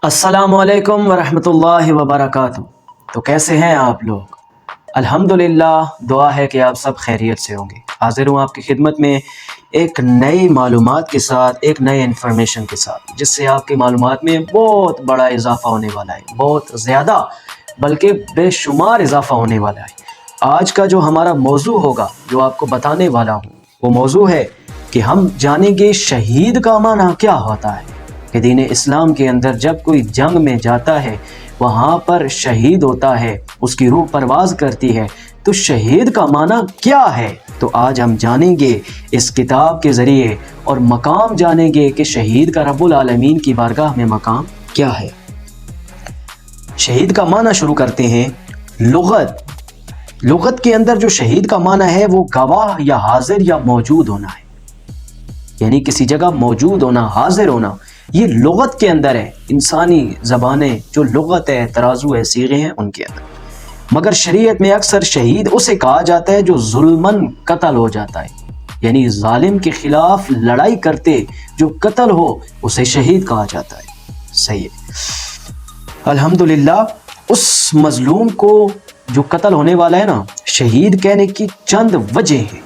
السلام علیکم ورحمۃ اللہ وبرکاتہ۔ تو کیسے ہیں آپ لوگ؟ الحمدللہ، دعا ہے کہ آپ سب خیریت سے ہوں گے۔ حاضر ہوں آپ کی خدمت میں ایک نئی معلومات کے ساتھ، ایک نئے انفارمیشن کے ساتھ، جس سے آپ کی معلومات میں بہت بڑا اضافہ ہونے والا ہے، بہت زیادہ بلکہ بے شمار اضافہ ہونے والا ہے۔ آج کا جو ہمارا موضوع ہوگا، جو آپ کو بتانے والا ہوں، وہ موضوع ہے کہ ہم جانیں گے شہید کا معنی کیا ہوتا ہے۔ کہ دین اسلام کے اندر جب کوئی جنگ میں جاتا ہے، وہاں پر شہید ہوتا ہے، اس کی روح پرواز کرتی ہے، تو شہید کا معنی کیا ہے؟ تو آج ہم جانیں گے اس کتاب کے ذریعے، اور مقام جانیں گے کہ شہید کا رب العالمین کی بارگاہ میں مقام کیا ہے۔ شہید کا معنی شروع کرتے ہیں۔ لغت کے اندر جو شہید کا معنی ہے وہ گواہ یا حاضر یا موجود ہونا ہے، یعنی کسی جگہ موجود ہونا، حاضر ہونا، یہ لغت کے اندر ہے۔ انسانی زبانیں جو لغت ہے، ترازو ہے، صیغے ہیں، ان کے اندر۔ مگر شریعت میں اکثر شہید اسے کہا جاتا ہے جو ظلماً قتل ہو جاتا ہے، یعنی ظالم کے خلاف لڑائی کرتے جو قتل ہو، اسے شہید کہا جاتا ہے۔ صحیح ہے، الحمدللہ۔ اس مظلوم کو جو قتل ہونے والا ہے نا، شہید کہنے کی چند وجہ ہیں،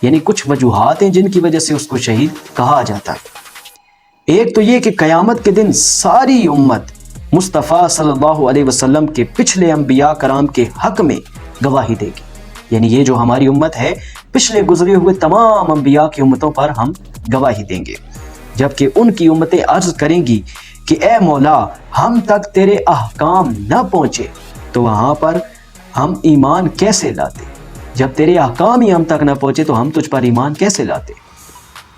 یعنی کچھ وجوہات ہیں جن کی وجہ سے اس کو شہید کہا جاتا ہے۔ ایک تو یہ کہ قیامت کے دن ساری امت مصطفیٰ صلی اللہ علیہ وسلم کے پچھلے انبیاء کرام کے حق میں گواہی دے گی، یعنی یہ جو ہماری امت ہے، پچھلے گزرے ہوئے تمام انبیاء کی امتوں پر ہم گواہی دیں گے، جبکہ ان کی امتیں عرض کریں گی کہ اے مولا، ہم تک تیرے احکام نہ پہنچے تو وہاں پر ہم ایمان کیسے لاتے؟ جب تیرے احکام ہی ہم تک نہ پہنچے تو ہم تجھ پر ایمان کیسے لاتے؟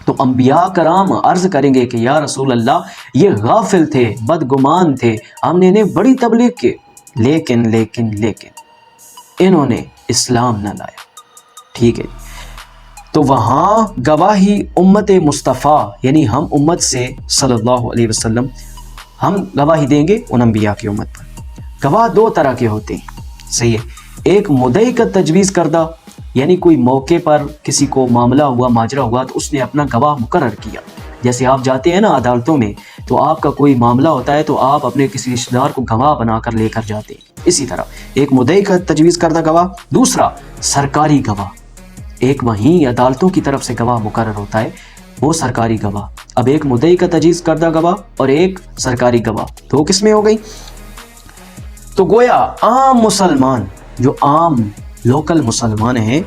تو انبیاء کرام عرض کریں گے کہ یا رسول اللہ، یہ غافل تھے، بدگمان تھے، ہم نے انہیں بڑی تبلیغ کی، لیکن انہوں نے اسلام نہ لایا۔ ٹھیک ہے، تو وہاں گواہی امت مصطفیٰ، یعنی ہم امت سے صلی اللہ علیہ وسلم، ہم گواہی دیں گے ان انبیاء کی امت پر۔ گواہ دو طرح کے ہوتے ہیں، صحیح ہے۔ ایک مدعی کا تجویز کردہ، یعنی کوئی موقع پر کسی کو معاملہ ہوا، ماجرا ہوا، تو اس نے اپنا گواہ مقرر کیا۔ جیسے آپ جاتے ہیں نا عدالتوں میں، تو آپ کا کوئی معاملہ ہوتا ہے تو آپ اپنے کسی رشتہ دار کو گواہ بنا کر لے کر جاتے ہیں۔ اسی طرح ایک مدعی کا تجویز کردہ گواہ، دوسرا سرکاری گواہ، ایک وہیں عدالتوں کی طرف سے گواہ مقرر ہوتا ہے، وہ سرکاری گواہ۔ اب ایک مدعی کا تجویز کردہ گواہ اور ایک سرکاری گواہ، دو قسمیں ہو گئی۔ تو گویا عام مسلمان، جو عام لوکل مسلمان ہیں،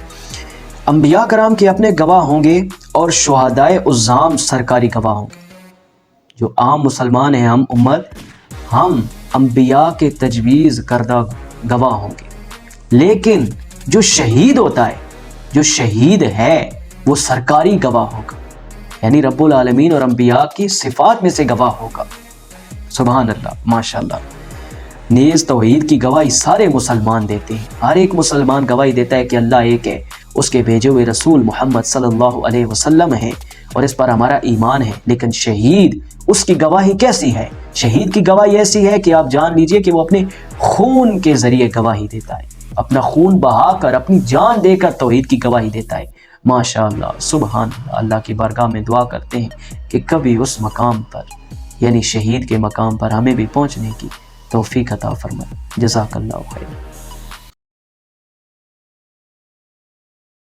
انبیاء کرام کے اپنے گواہ ہوں گے، اور شہدائے عظام سرکاری گواہ ہوں گے۔ جو عام مسلمان ہیں، ہم امت، ہم انبیاء کے تجویز کردہ گواہ ہوں گے، لیکن جو شہید ہوتا ہے، جو شہید ہے، وہ سرکاری گواہ ہوگا، یعنی رب العالمین اور انبیاء کی صفات میں سے گواہ ہوگا۔ سبحان اللہ، ماشاءاللہ۔ نیز توحید کی گواہی سارے مسلمان دیتے ہیں، ہر ایک مسلمان گواہی دیتا ہے کہ اللہ ایک ہے، اس کے بھیجے ہوئے رسول محمد صلی اللہ علیہ وسلم ہیں، اور اس پر ہمارا ایمان ہے۔ لیکن شہید، اس کی گواہی کیسی ہے؟ شہید کی گواہی ایسی ہے کہ آپ جان لیجئے کہ وہ اپنے خون کے ذریعے گواہی دیتا ہے، اپنا خون بہا کر، اپنی جان دے کر توحید کی گواہی دیتا ہے۔ ماشاءاللہ، سبحان اللہ۔ اللہ کی بارگاہ میں دعا کرتے ہیں کہ کبھی اس مقام پر، یعنی شہید کے مقام پر، ہمیں بھی پہنچنے کی توفیق عطا فرمائے۔ جزاک اللہ خیر۔